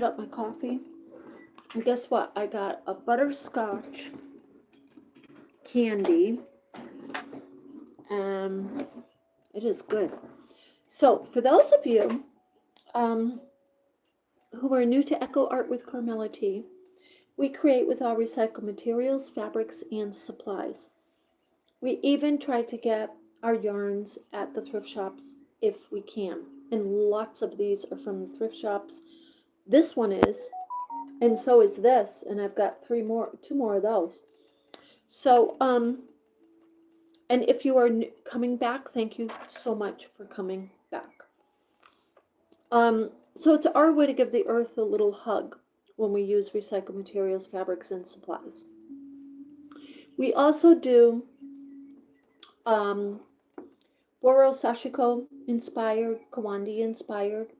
up my coffee. And guess what? I got a butterscotch candy. It is good. So for those of you who are new to Eco Art with Carmella-T, we create with all recycled materials, fabrics, and supplies. We even try to get our yarns at the thrift shops if we can. And lots of these are from the thrift shops. This one is, and so is this. And I've got two more of those. So, and if you are coming back, thank you so much for coming back. So it's our way to give the earth a little hug when we use recycled materials, fabrics, and supplies. We also do Boro Sashiko inspired, Kawandi inspired.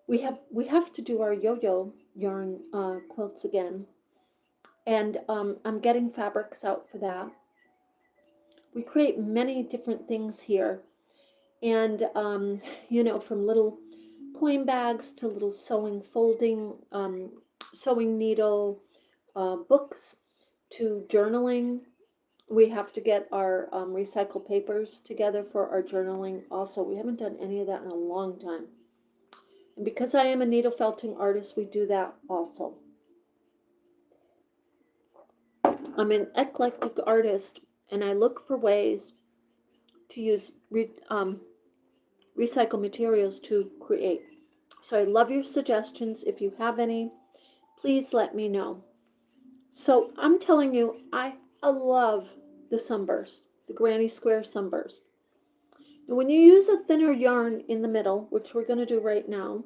We have to do our yo-yo yarn quilts again, and I'm getting fabrics out for that. We create many different things here, and you know, from little coin bags to little sewing needle books to journaling. We have to get our recycled papers together for our journaling also. We haven't done any of that in a long time. And because I am a needle felting artist, we do that also. I'm an eclectic artist, and I look for ways to use recycled materials to create. So I love your suggestions. If you have any, please let me know. So I'm telling you, I love the Sunburst, the Granny Square Sunburst. Now, when you use a thinner yarn in the middle, which we're going to do right now,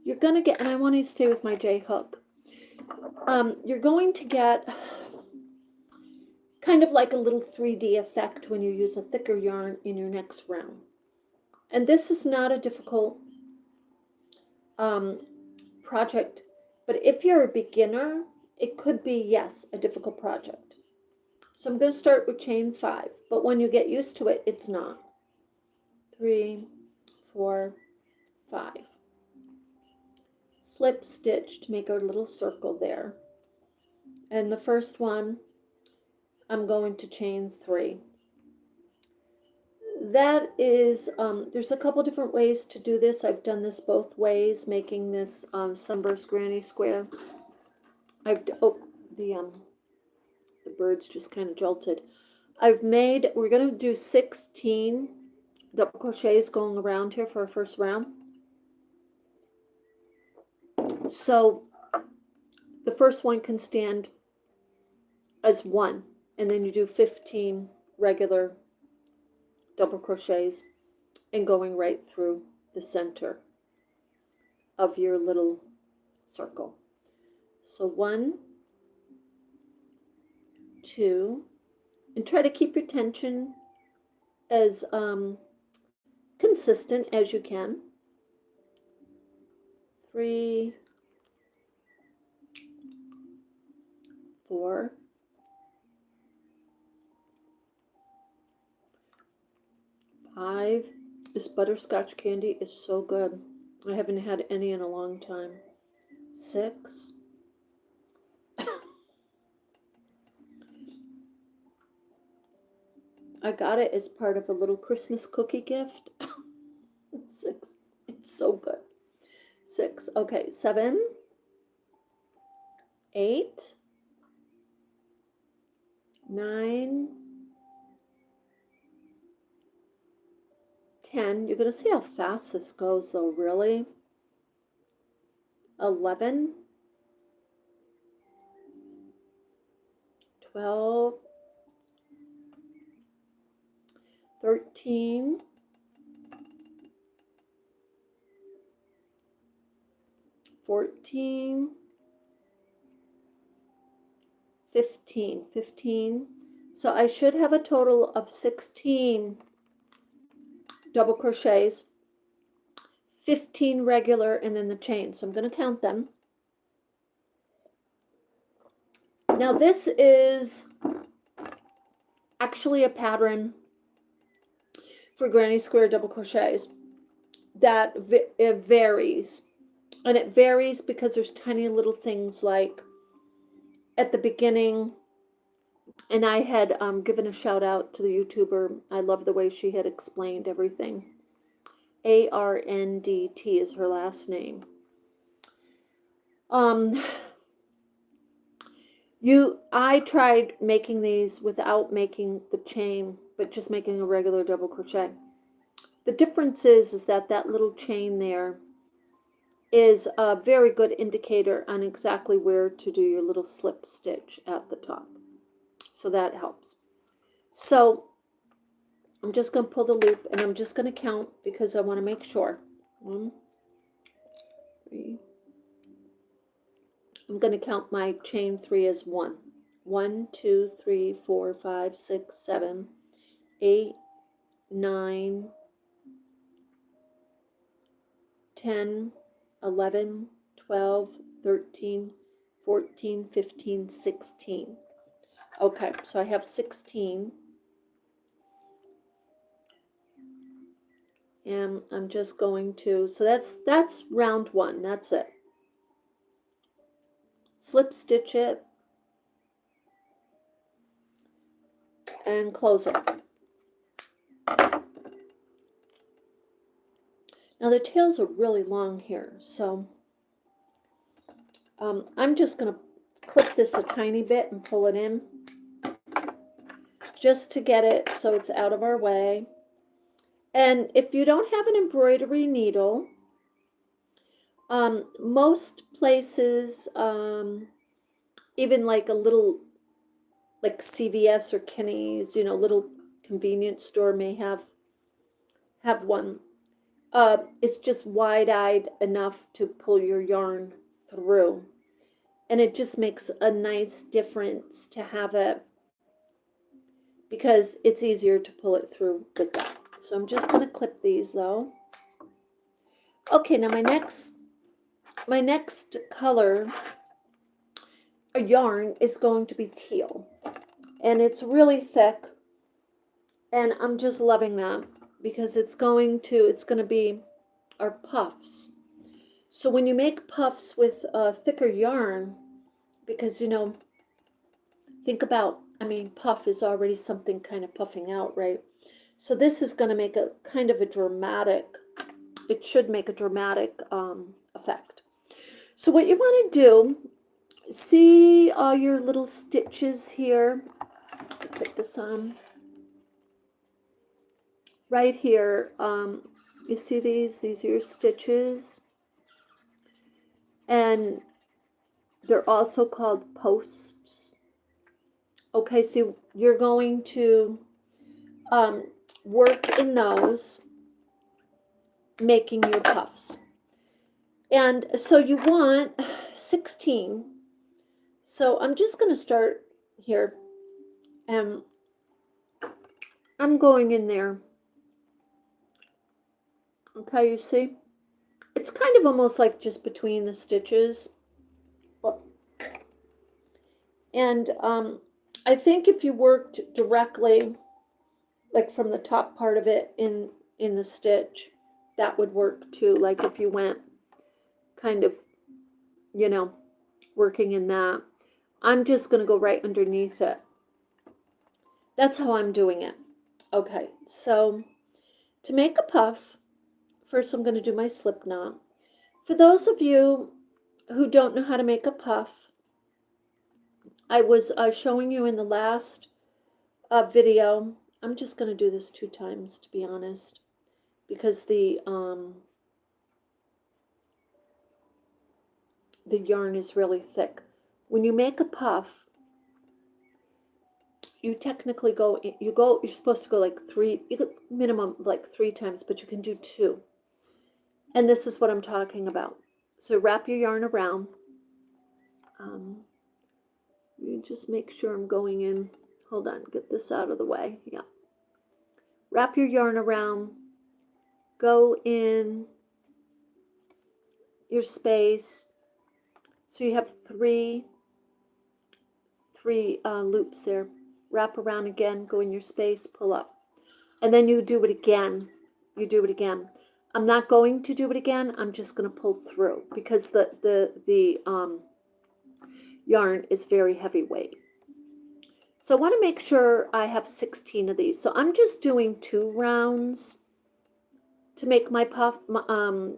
you're going to get, and I want you to stay with my J hook, you're going to get kind of like a little 3D effect when you use a thicker yarn in your next round. And this is not a difficult project, but if you're a beginner, it could be, yes, a difficult project. So I'm going to start with chain 5, but when you get used to it, it's not. 3, 4, 5. Slip stitch to make a little circle there. And the first one, I'm going to chain 3. That is, there's a couple different ways to do this. I've done this both ways, making this Sunburst Granny Square. The birds just kind of jolted. We're going to do 16 double crochets going around here for our first round. So the first one can stand as 1, and then you do 15 regular double crochets and going right through the center of your little circle. So 1, 2, and try to keep your tension as consistent as you can. 3, 4, 5. This butterscotch candy is so good. I haven't had any in a long time. 6. I got it as part of a little Christmas cookie gift. 6. It's so good. 6. Okay, 7, 8, 9, 10. You're going to see how fast this goes, though, really. 11, 12, 13, 14, 15. So I should have a total of 16 double crochets, 15 regular, and then the chain. So I'm going to count them. Now this is actually a pattern for Granny Square double crochets that it varies. And it varies because there's tiny little things like at the beginning, and I had given a shout out to the YouTuber. I love the way she had explained everything. Arndt is her last name. I tried making these without making the chain, but just making a regular double crochet. The difference is that that little chain there is a very good indicator on exactly where to do your little slip stitch at the top. So that helps. So I'm just going to pull the loop, and I'm just going to count because I want to make sure. 1, 3. I'm going to count my chain 3 as 1. 1, 2, 3, 4, 5, 6, 7, 8, 9, 10, 11, 12, 13, 14, 15, 16. Okay, so I have 16. And I'm just going to, so that's round 1, that's it. Slip stitch it and close it. Now the tails are really long here, so I'm just going to clip this a tiny bit and pull it in just to get it so it's out of our way. And if you don't have an embroidery needle, most places, even like a little, like CVS or Kinney's, you know, little convenience store may have one. It's just wide-eyed enough to pull your yarn through. And it just makes a nice difference to have it because it's easier to pull it through with that. So I'm just going to clip these though. Okay, now my next color, a yarn, is going to be teal. And it's really thick. And I'm just loving that because it's going to be our puffs. So when you make puffs with thicker yarn, because, you know, think about, I mean, puff is already something kind of puffing out, right? So this is going to make a kind of a dramatic, it should make a dramatic effect. So what you want to do, see all your little stitches here. Put this on. Right here, you see these are your stitches. And they're also called posts. Okay, so you're going to work in those, making your puffs. And so you want 16. So I'm just going to start here, and I'm going in there. Okay, you see? It's kind of almost like just between the stitches. And I think if you worked directly, like from the top part of it in the stitch, that would work too. Like if you went kind of, you know, working in that. I'm just going to go right underneath it. That's how I'm doing it. Okay, so to make a puff, first I'm going to do my slip knot. For those of you who don't know how to make a puff, I was showing you in the last video. I'm just going to do this 2 times, to be honest, because the yarn is really thick. When you make a puff, you technically you're supposed to go like 3, minimum like 3 times, but you can do 2. And this is what I'm talking about. So wrap your yarn around. You just make sure I'm going in. Hold on, get this out of the way. Yeah. Wrap your yarn around. Go in your space. So you have three loops there. Wrap around again, go in your space, pull up. And then you do it again. You do it again. I'm not going to do it again. I'm just going to pull through because the yarn is very heavyweight. So I want to make sure I have 16 of these. So I'm just doing 2 rounds to make my puff, pulling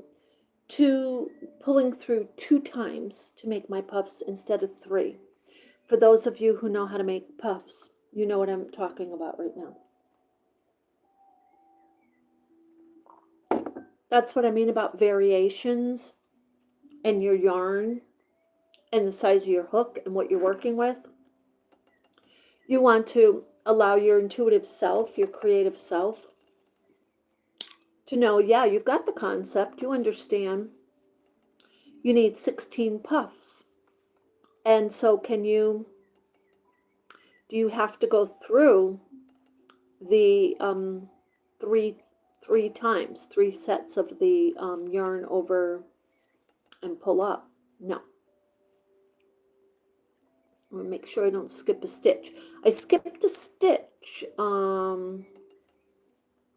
through 2 times to make my puffs instead of 3. For those of you who know how to make puffs, you know what I'm talking about right now. That's what I mean about variations in your yarn and the size of your hook and what you're working with. You want to allow your intuitive self, your creative self, to know, yeah, you've got the concept, you understand. You need 16 puffs. And so do you have to go through the three times, 3 sets of the yarn over and pull up? No. I'm gonna make sure I don't skip a stitch. I skipped a stitch on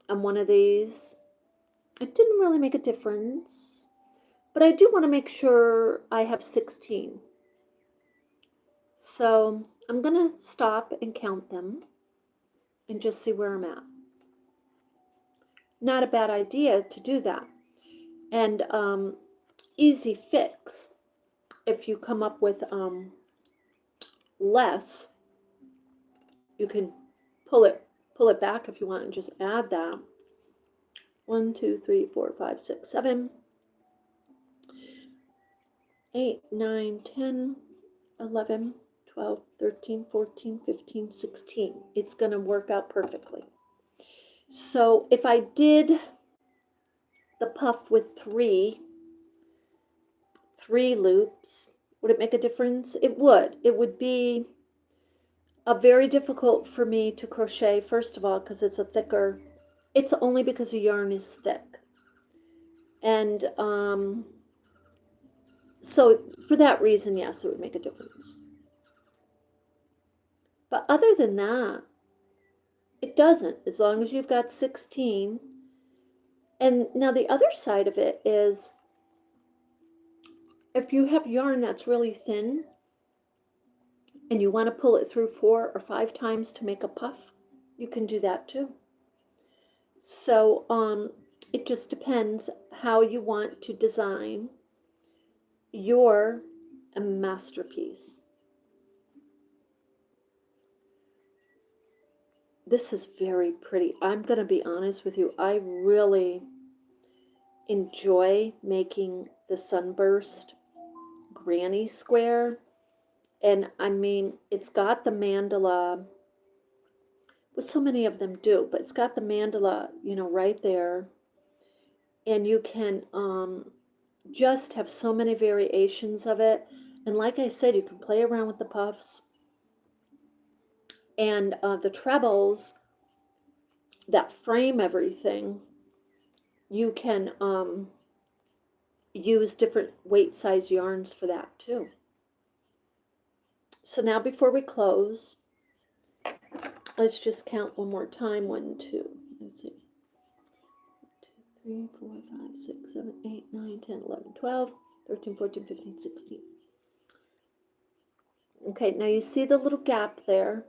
one of these. It didn't really make a difference, but I do want to make sure I have 16. So I'm gonna stop and count them and just see where I'm at. Not a bad idea to do that. And easy fix, if you come up with less, you can pull it back if you want and just add that. 1, 2, 3, 4, 5, 6, 7, 8, 9, 10, 11, 12, 13, 14, 15, 16. It's going to work out perfectly. So if I did the puff with three loops, would it make a difference? It would. It would be very difficult for me to crochet, first of all, because it's only because the yarn is thick. And so for that reason, yes, it would make a difference. But other than that, it doesn't, as long as you've got 16. And now the other side of it is, if you have yarn that's really thin and you want to pull it through 4 or 5 times to make a puff, you can do that too. So it just depends how you want to design your masterpiece. This is very pretty. I'm going to be honest with you. I really enjoy making the Sunburst granny square. And I mean, it's got the mandala, what so many of them do, but it's got the mandala, you know, right there. And you can just have so many variations of it. And like I said, you can play around with the puffs. And the trebles that frame everything, you can use different weight size yarns for that too. So now before we close, let's just count one more time. 1, 2, let's see. 1, 2, 3, 4, 5, 6, 7, 8, 9, 10, 11, 12, 13, 14, 15, 16. Okay, now you see the little gap there.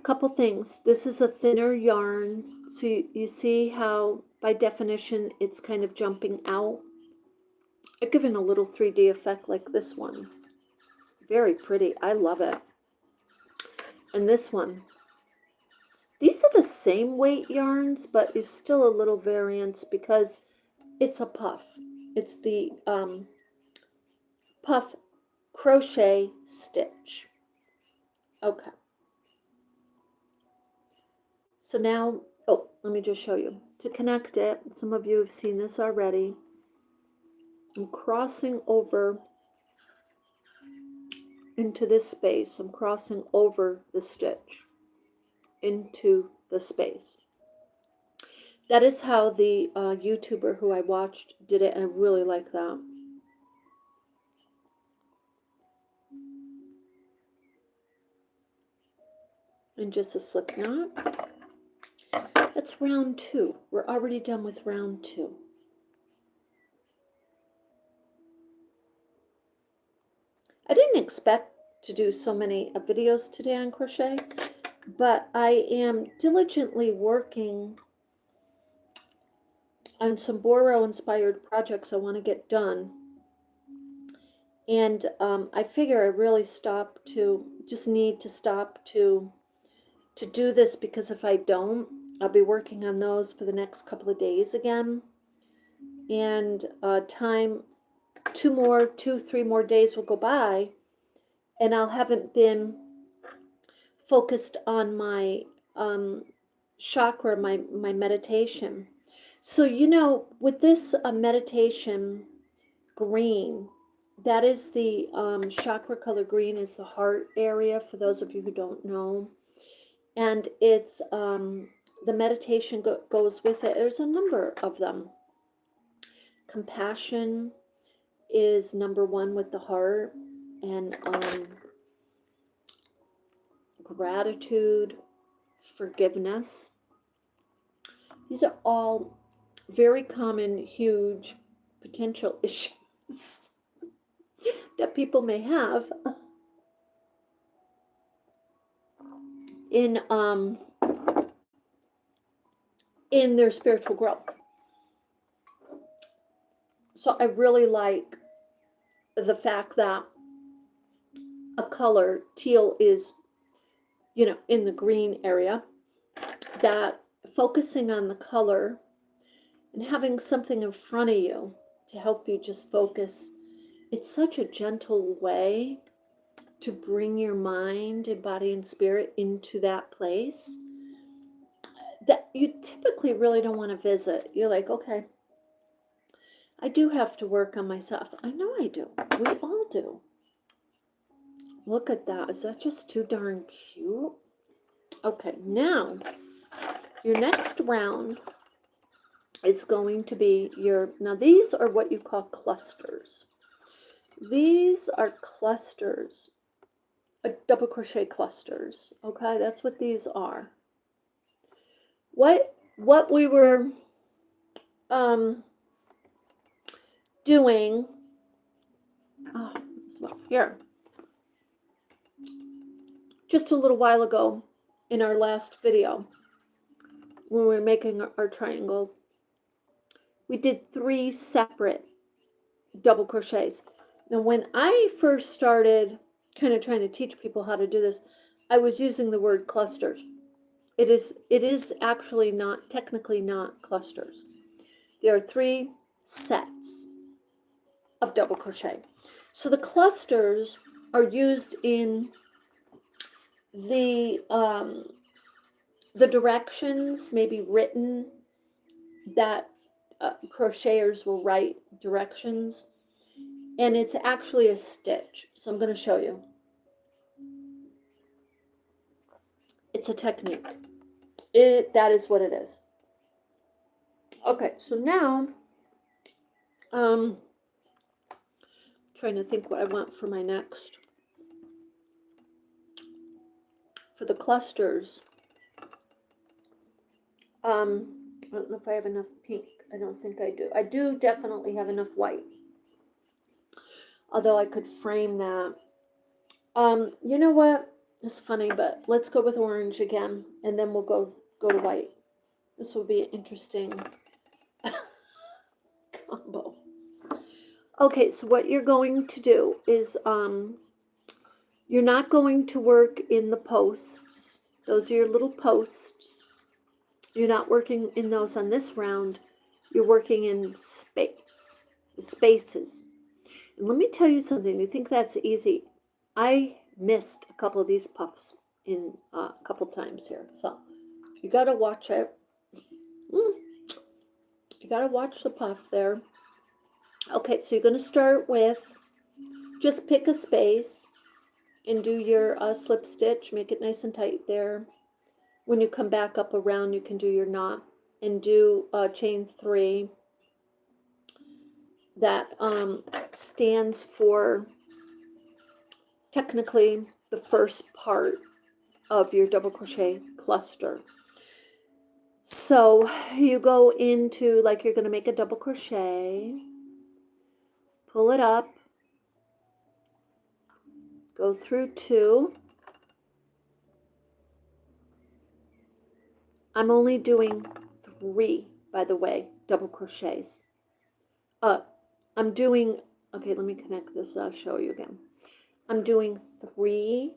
Couple things. This is a thinner yarn, so you see how by definition it's kind of jumping out. I've given a little 3D effect like this one. Very pretty. I love it. And this one. These are the same weight yarns, but it's still a little variance because it's a puff. It's the puff crochet stitch. Okay. So now, oh, let me just show you. To connect it, some of you have seen this already. I'm crossing over into this space. I'm crossing over the stitch into the space. That is how the YouTuber who I watched did it, and I really like that. And just a slip knot. That's round 2. We're already done with round 2. I didn't expect to do so many videos today on crochet, but I am diligently working on some Boro inspired projects I want to get done. And I figure I really just need to stop to do this, because if I don't, I'll be working on those for the next couple of days again. And 3 more days will go by, and I'll haven't been focused on my chakra, my meditation. So, with this meditation green, that is the chakra color green, is the heart area, for those of you who don't know. And it's the meditation goes with it. There's a number of them. Compassion is number 1 with the heart, and gratitude, forgiveness. These are all very common, huge potential issues that people may have in their spiritual growth. So I really like the fact that a color, teal, is, in the green area, that focusing on the color and having something in front of you to help you just focus, it's such a gentle way to bring your mind and body and spirit into that place that you typically really don't want to visit. You're like, okay, I do have to work on myself. I know I do. We all do. Look at that. Is that just too darn cute? Okay, now your next round is going to be now these are what you call clusters. These are clusters, double crochet clusters. Okay, that's what these are. What we were doing here just a little while ago in our last video, when we were making our triangle, we did 3 separate double crochets. Now, when I first started kind of trying to teach people how to do this, I was using the word clusters. It is actually technically not clusters. There are 3 sets of double crochet. So the clusters are used in the directions, maybe written, that crocheters will write directions, and it's actually a stitch. So I'm going to show you. It's a technique. That is what it is. Okay, so now trying to think what I want for my next. For the clusters, I don't know if I have enough pink. I don't think I do. I do definitely have enough white, although I could frame that. You know what? It's funny, but let's go with orange again, and then we'll go to white. This will be an interesting combo. Okay, so what you're going to do is you're not going to work in the posts. Those are your little posts. You're not working in those on this round. You're working in spaces. And let me tell you something. You think that's easy? I missed a couple of these puffs in a couple times here. So you got to watch it. You got to watch the puff there. Okay, so you're going to start with, just pick a space and do your slip stitch. Make it nice and tight there. When you come back up around, you can do your knot and do chain 3. That stands for technically the first part of your double crochet cluster. So you go into, like, you're going to make a double crochet, pull it up, go through 2. I'm only doing 3, by the way, double crochets. I'm doing, okay, let me connect this, I'll show you again. I'm doing 3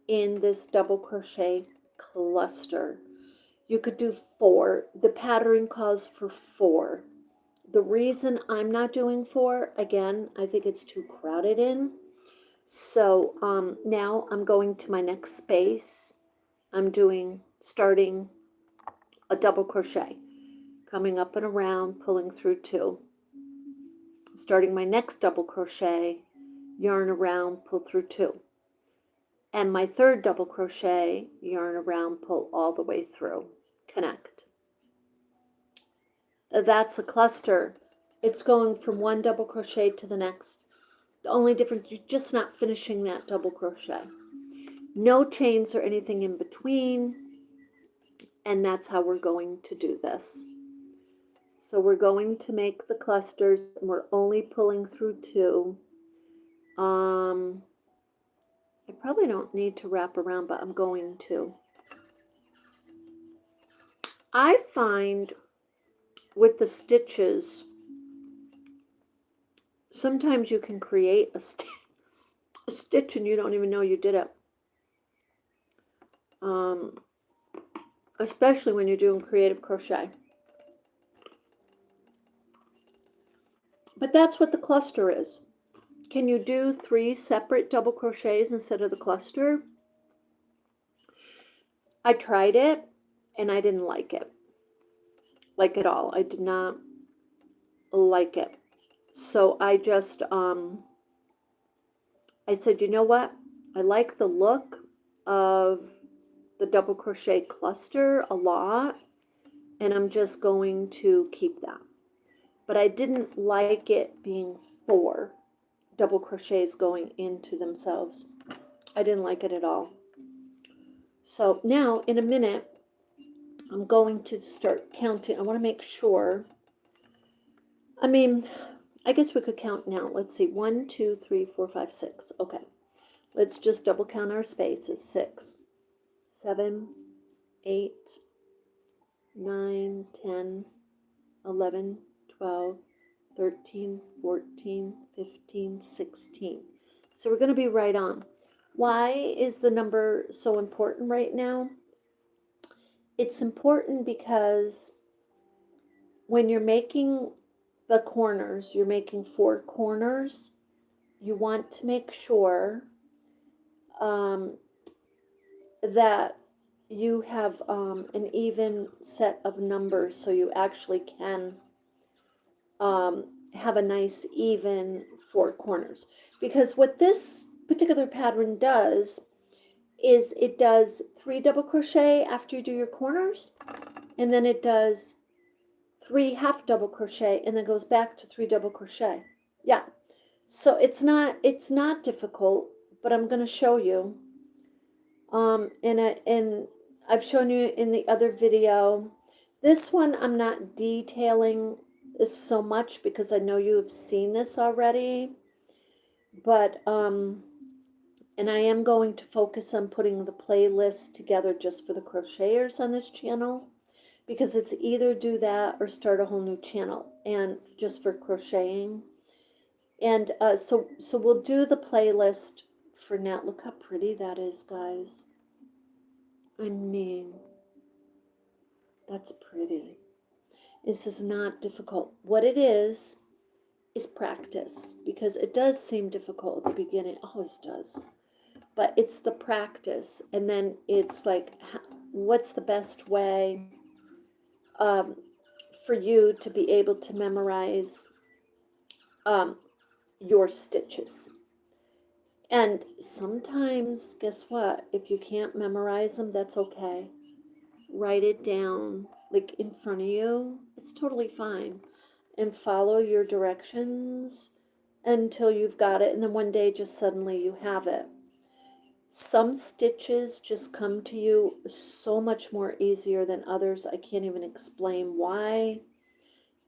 in this double crochet cluster. You could do 4. The pattern calls for 4. The reason I'm not doing 4, again, I think it's too crowded in. So now I'm going to my next space. I'm starting a double crochet, coming up and around, pulling through 2. Starting my next double crochet, yarn around, pull through 2. And my third double crochet, yarn around, pull all the way through, connect. That's a cluster. It's going from one double crochet to the next. The only difference, you're just not finishing that double crochet. No chains or anything in between. And that's how we're going to do this. So we're going to make the clusters, and we're only pulling through 2. I probably don't need to wrap around, but I'm going to. I find with the stitches, sometimes you can create a stitch and you don't even know you did it. Especially when you're doing creative crochet. But that's what the cluster is. Can you do 3 separate double crochets instead of the cluster? I tried it and I didn't like it. Like at all. I did not like it. So I just I said, you know what? I like the look of the double crochet cluster a lot, and I'm just going to keep that. But I didn't like it being 4 double crochets going into themselves. I didn't like it at all. So now in a minute, I'm going to start counting. I want to make sure. I mean, I guess we could count now. Let's see. 1, 2, 3, 4, 5, 6. Okay. Let's just double count our spaces. 6, 7, 8, 9, 10, 11, 12, 13, 14, 15, 16. So we're going to be right on. Why is the number so important right now? It's important because when you're making the corners, you're making 4 corners, you want to make sure that you have an even set of numbers so you actually can have a nice even 4 corners. Because what this particular pattern does is it does 3 double crochet after you do your corners, and then it does 3 half double crochet and then goes back to 3 double crochet. Yeah, so it's not difficult, but I'm going to show you and I've shown you in the other video. This one I'm not detailing this so much because I know you have seen this already, but and I am going to focus on putting the playlist together just for the crocheters on this channel, because it's either do that or start a whole new channel and just for crocheting. And so we'll do the playlist for now. Look how pretty that is, guys. I mean, that's pretty. This is not difficult. What it is practice, because it does seem difficult at the beginning. It always does. But it's the practice. And then it's like, what's the best way for you to be able to memorize your stitches? And sometimes, guess what? If you can't memorize them, that's okay. Write it down, like in front of you. It's totally fine. And follow your directions until you've got it. And then one day, just suddenly you have it. Some stitches just come to you so much more easier than others. I can't even explain why.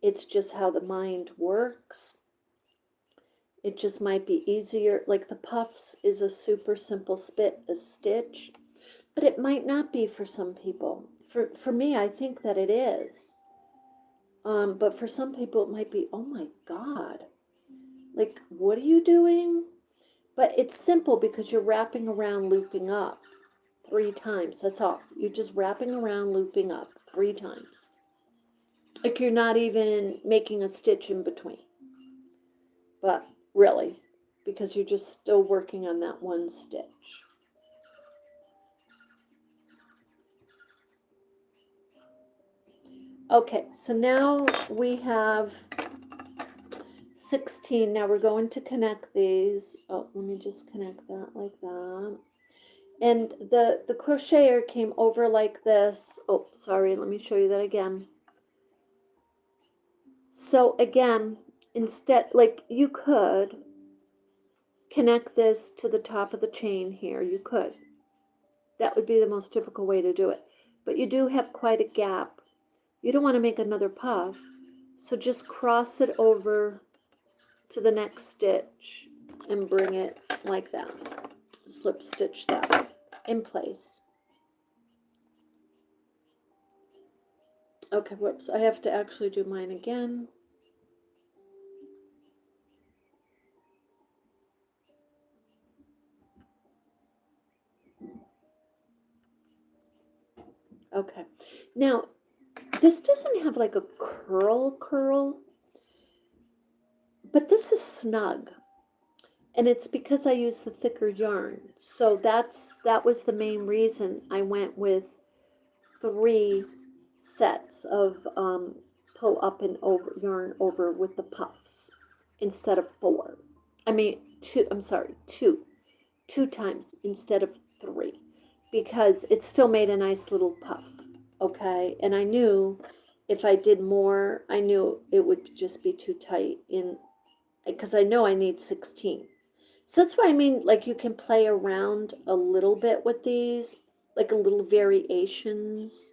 It's just how the mind works. It just might be easier. Like the puffs is a super simple stitch, but it might not be for some people. For me, I think that it is. But for some people, it might be, oh my God, like, what are you doing? But it's simple because you're wrapping around, looping up 3 times. That's all. You're just wrapping around, looping up 3 times. Like you're not even making a stitch in between. But really, because you're just still working on that one stitch. Okay, so now we have 16. Now we're going to connect these. Oh, let me just connect that like that. And the crocheter came over like this. Oh, sorry, let me show you that again. So again, instead, like you could connect this to the top of the chain here. You could. That would be the most typical way to do it. But you do have quite a gap. You don't want to make another puff. So just cross it over to the next stitch and bring it like that. Slip stitch that in place. Okay, whoops, I have to actually do mine again. Okay, now this doesn't have like a curl, but this is snug. And it's because I use the thicker yarn. So that was the main reason I went with 3 sets of pull up and over yarn over with the puffs instead of 4. I mean 2, I'm sorry, 2. 2 times instead of 3 because it still made a nice little puff. Okay? And I knew if I did more, I knew it would just be too tight in because I know I need 16. So that's why I mean, like you can play around a little bit with these, like a little variations.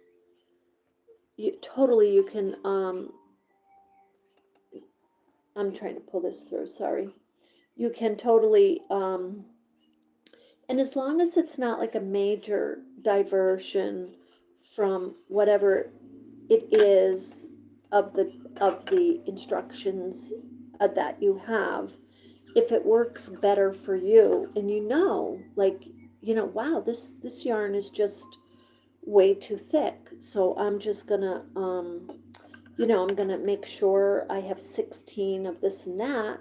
You can, I'm trying to pull this through, sorry. You can totally, and as long as it's not like a major diversion from whatever it is of the instructions that you have, if it works better for you and like wow, this yarn is just way too thick, so I'm just gonna I'm gonna make sure I have 16 of this and that,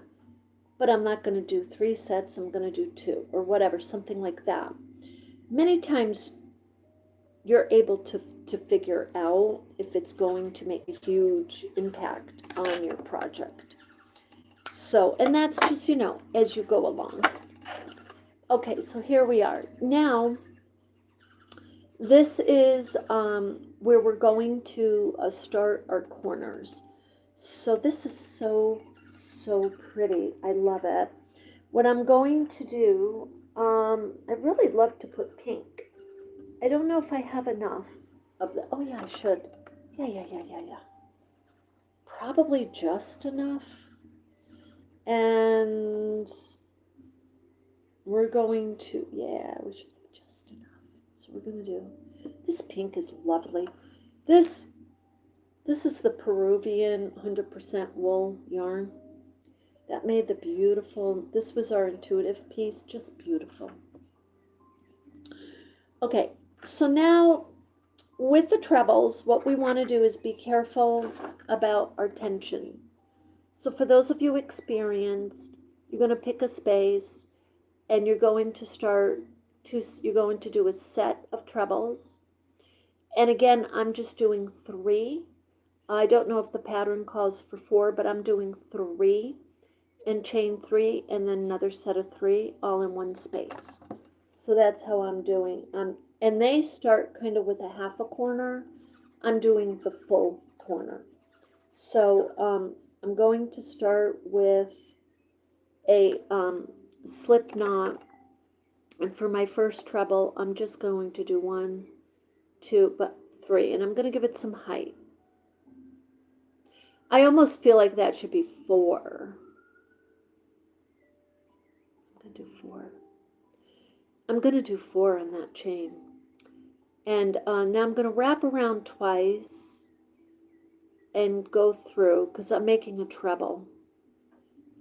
but I'm not gonna do 3 sets, I'm gonna do 2 or whatever, something like that. Many times you're able to figure out if it's going to make a huge impact on your project. So, and that's just, as you go along. Okay, so here we are. Now, this is where we're going to start our corners. So this is so pretty. I love it. What I'm going to do, I really love to put pink. I don't know if I have enough of the, oh yeah, I should. Yeah. Probably just enough. And we're going to, yeah, we should have just enough. So we're going to do, this pink is lovely. This is the Peruvian 100% wool yarn. That made the beautiful, this was our intuitive piece, just beautiful. Okay, so now with the trebles, what we want to do is be careful about our tension. So for those of you experienced, you're going to pick a space and you're going to do a set of trebles. And again, I'm just doing 3. I don't know if the pattern calls for 4, but I'm doing 3 and chain 3 and then another set of 3 all in one space. So that's how I'm doing. And they start kind of with a half a corner. I'm doing the full corner. So I'm going to start with a slip knot And for my first treble, I'm just going to do 1, 2, but 3, and I'm going to give it some height. I almost feel like that should be 4. I'm going to do 4. I'm going to do 4 on that chain. And now I'm going to wrap around twice and go through, because I'm making a treble.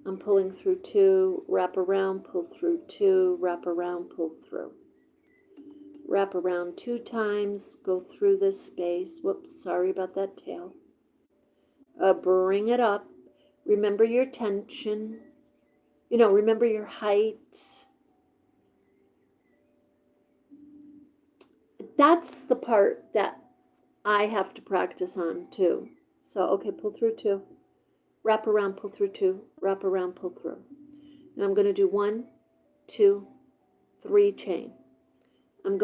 I'm pulling through 2, wrap around, pull through 2, wrap around, pull through. Wrap around 2 times, go through this space. Whoops, sorry about that tail. Bring it up. Remember your tension. Remember your height. That's the part that I have to practice on too. So, okay, pull through 2. Wrap around, pull through 2. Wrap around, pull through. Now I'm going to do 1, 2, 3 chain. I'm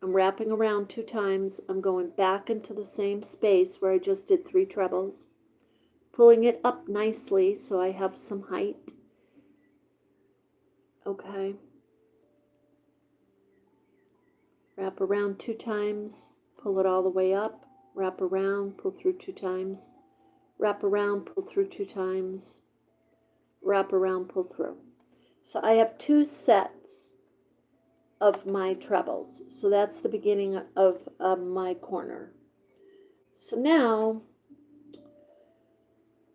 wrapping around 2 times. I'm going back into the same space where I just did 3 trebles. Pulling it up nicely so I have some height. Okay. Wrap around 2 times. Pull it all the way up. Wrap around, pull through 2 times. Wrap around, pull through 2 times. Wrap around, pull through. So I have 2 sets of my trebles. So that's the beginning of my corner. So now,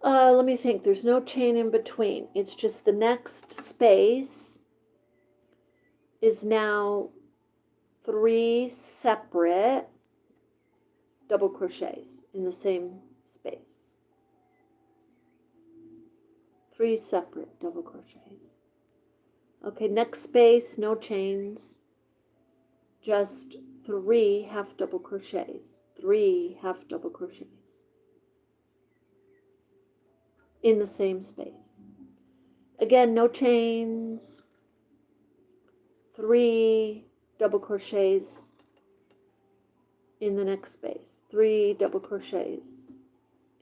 let me think. There's no chain in between. It's just the next space is now 3 separate double crochets in the same space. 3 separate double crochets. Okay, next space, no chains, just 3 half double crochets, 3 half double crochets in the same space. Again, no chains, 3 double crochets in the next space, 3 double crochets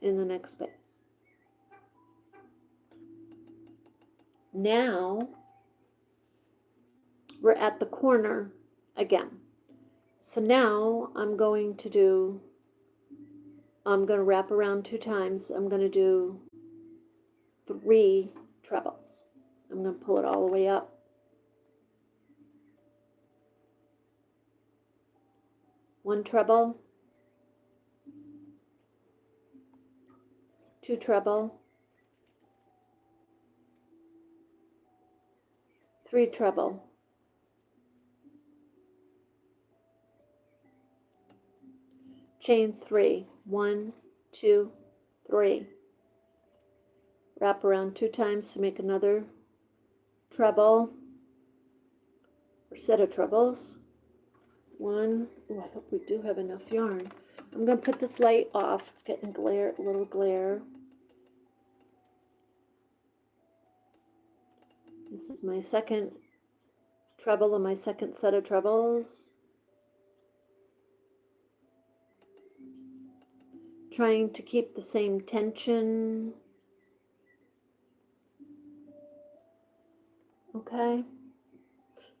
in the next space. Now we're at the corner again. So now I'm going to wrap around 2 times. I'm going to do 3 trebles. I'm going to pull it all the way up. One treble, 2 treble, 3 treble, chain 3, 1, 2, 3. Wrap around 2 times to make another treble or set of trebles. 1, oh, I hope we do have enough yarn. I'm going to put this light off. It's getting a little glare. This is my second treble and my second set of trebles. Trying to keep the same tension. Okay.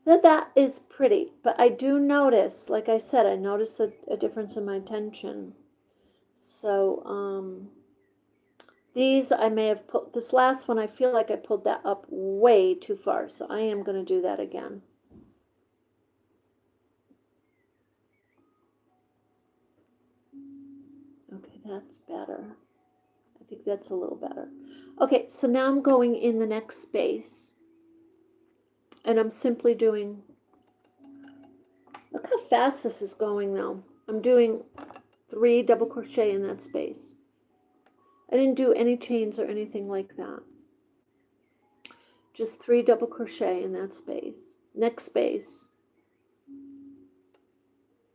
That is pretty, but I do notice, like I said, I notice a difference in my tension. So, these I may have put, this last one, I feel like I pulled that up way too far, so I am going to do that again. Okay, that's better. I think that's a little better. Okay, so now I'm going in the next space. And I'm simply doing, look how fast this is going though. I'm doing 3 double crochet in that space. I didn't do any chains or anything like that. Just 3 double crochet in that space. Next space,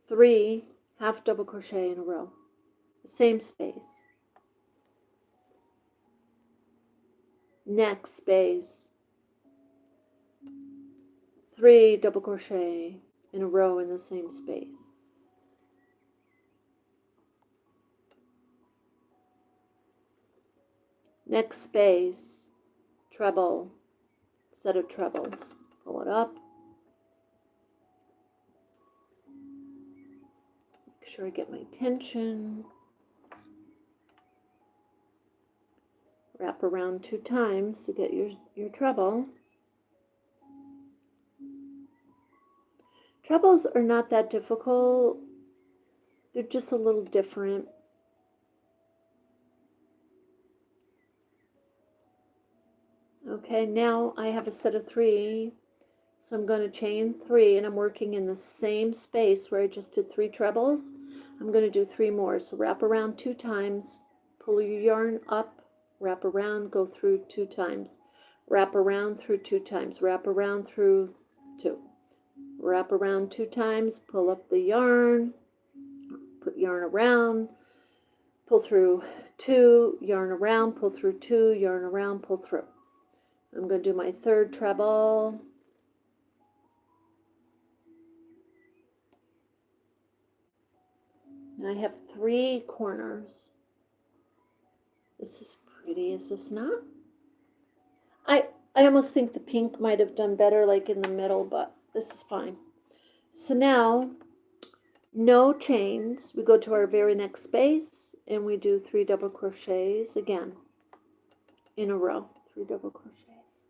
3 half double crochet in a row. The same space. Next space, 3 double crochet in a row in the same space. Next space, treble, set of trebles. Pull it up. sure I get my tension. Wrap around 2 times to get your treble. Trebles are not that difficult. They're just a little different. Okay, now I have a set of 3. So I'm going to chain 3, and I'm working in the same space where I just did 3 trebles. I'm going to do 3 more. So wrap around 2 times, pull your yarn up, wrap around, go through 2 times, wrap around through 2 times, wrap around through 2. Wrap around 2 times, pull up the yarn, put yarn around, pull through 2, yarn around, pull through 2, yarn around, pull through. I'm going to do my 3rd treble. Now I have 3 corners. This is pretty, is this not? I almost think the pink might have done better like in the middle, but this is fine. So now, no chains. We go to our very next space and we do 3 double crochets again in a row. 3 double crochets.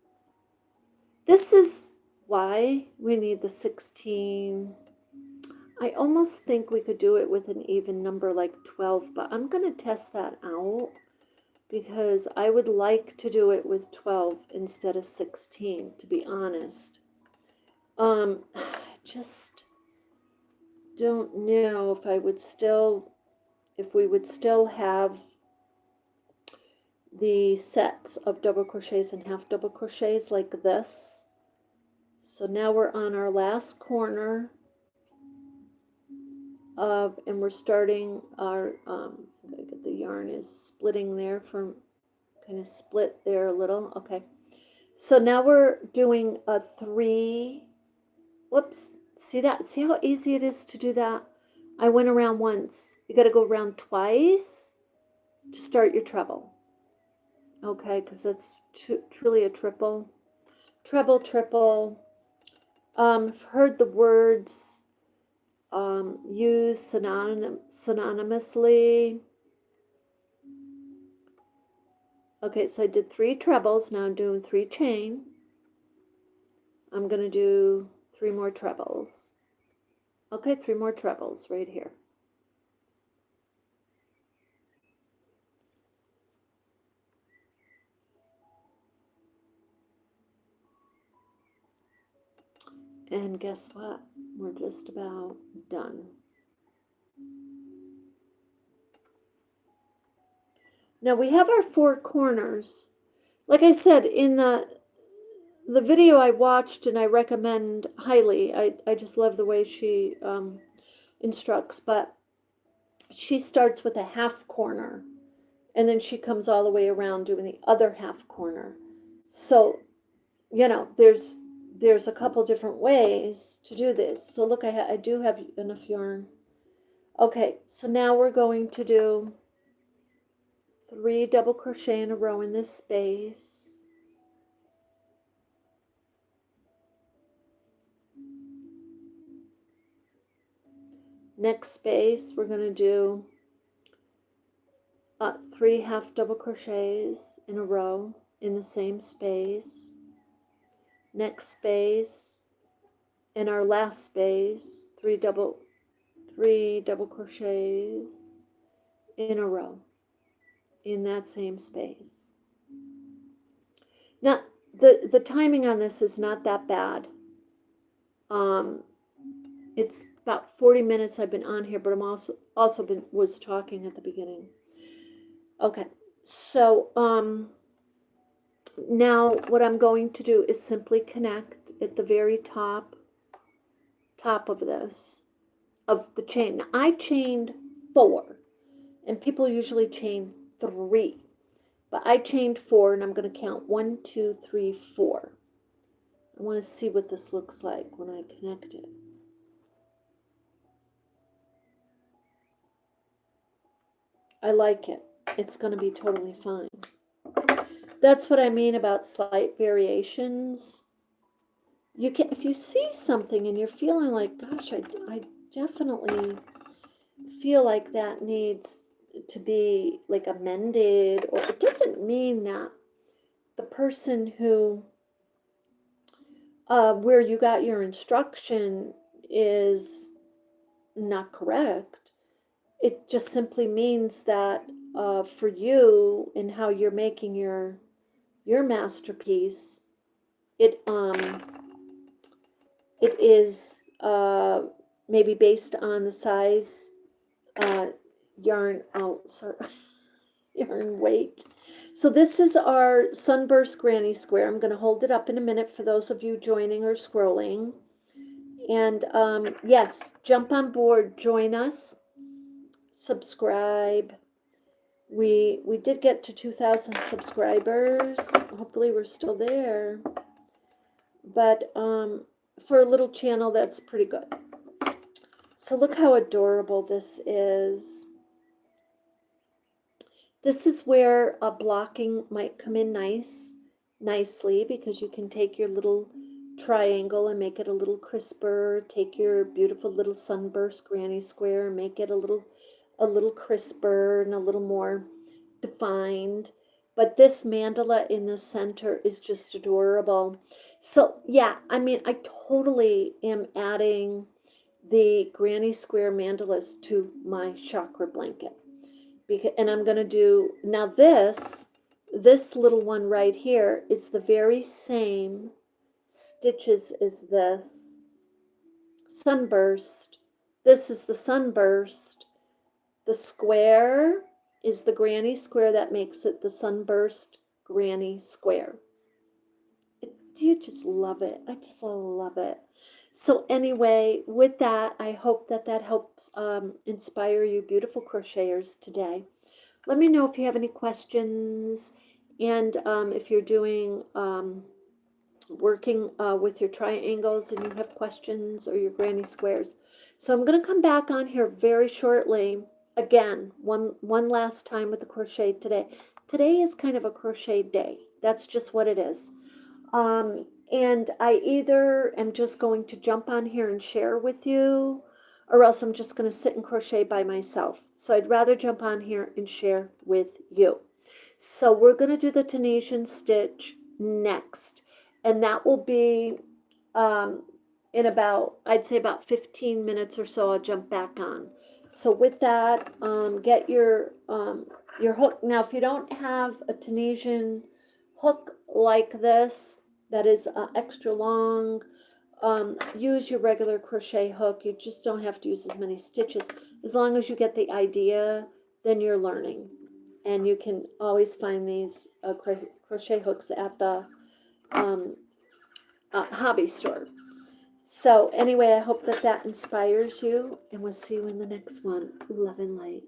This is why we need the 16. I almost think we could do it with an even number like 12, but I'm going to test that out because I would like to do it with 12 instead of 16, to be honest. I just don't know if I would still, if we would still have the sets of double crochets and half double crochets like this. So now we're on our last corner of, and we're starting our, the yarn is splitting there from, kind of split there a little. Okay. So now we're doing a 3, whoops, see that? See how easy it is to do that? I went around once. You got to go around twice to start your treble. Okay, because that's truly a triple. Treble, triple. I've heard the words used synonymously. Okay, so I did 3 trebles. Now I'm doing 3 chain. I'm going to do 3 more trebles. Okay, 3 more trebles right here. And guess what? We're just about done. Now we have our 4 corners. Like I said, in the video I watched and I recommend highly, I just love the way she instructs, but she starts with a half corner and then she comes all the way around doing the other half corner. So, you know, there's a couple different ways to do this. So look, I do have enough yarn. Okay, so now we're going to do 3 double crochet in a row in this space. Next space, we're going to do 3 half double crochets in a row in the same space. Next space, in our last space, 3 double crochets in a row in that same space. Now, the timing on this is not that bad. It's about 40 minutes I've been on here, but I'm also was talking at the beginning. Okay, so now what I'm going to do is simply connect at the very top of this, of the chain. Now, I chained 4, and people usually chain 3, but I chained 4, and I'm going to count 1, 2, 3, 4. I want to see what this looks like when I connect it. I like it. It's going to be totally fine. That's what I mean about slight variations. You can, if you see something and you're feeling like, gosh, I definitely, feel like that needs to be like amended, or it doesn't mean that the person who where you got your instruction is not correct. It just simply means that for you and how you're making your masterpiece, it it is maybe based on the size yarn. Oh, sorry, yarn weight. So this is our Sunburst Granny Square. I'm going to hold it up in a minute for those of you joining or scrolling. And yes, jump on board, join us, subscribe. We did get to 2,000 subscribers. Hopefully we're still there. But for a little channel, that's pretty good. So look how adorable this is. This is where a blocking might come in nicely, because you can take your little triangle and make it a little crisper. Take your beautiful little Sunburst Granny Square and make it a little crisper and a little more defined. But this mandala in the center is just adorable. So yeah, I mean, I totally am adding the Granny Square mandalas to my chakra blanket. And I'm going to do, now this little one right here is the very same stitches as this Sunburst. This is the Sunburst. The square is the Granny Square that makes it the Sunburst Granny Square. You just love it. I just love it. So anyway, with that, I hope that helps inspire you beautiful crocheters today. Let me know if you have any questions, and if you're doing working with your triangles and you have questions, or your granny squares. So I'm going to come back on here very shortly. Again, one last time with the crochet today. Today is kind of a crochet day. That's just what it is. And I either am just going to jump on here and share with you, or else I'm just going to sit and crochet by myself. So I'd rather jump on here and share with you. So we're going to do the Tunisian stitch next, and that will be in about, I'd say about 15 minutes or so. I'll jump back on. So with that, get your hook. Now, if you don't have a Tunisian hook like this that is extra long, use your regular crochet hook. You just don't have to use as many stitches. As long as you get the idea, then you're learning. And you can always find these crochet hooks at the hobby store. So anyway, I hope that inspires you, and we'll see you in the next one. Love and light.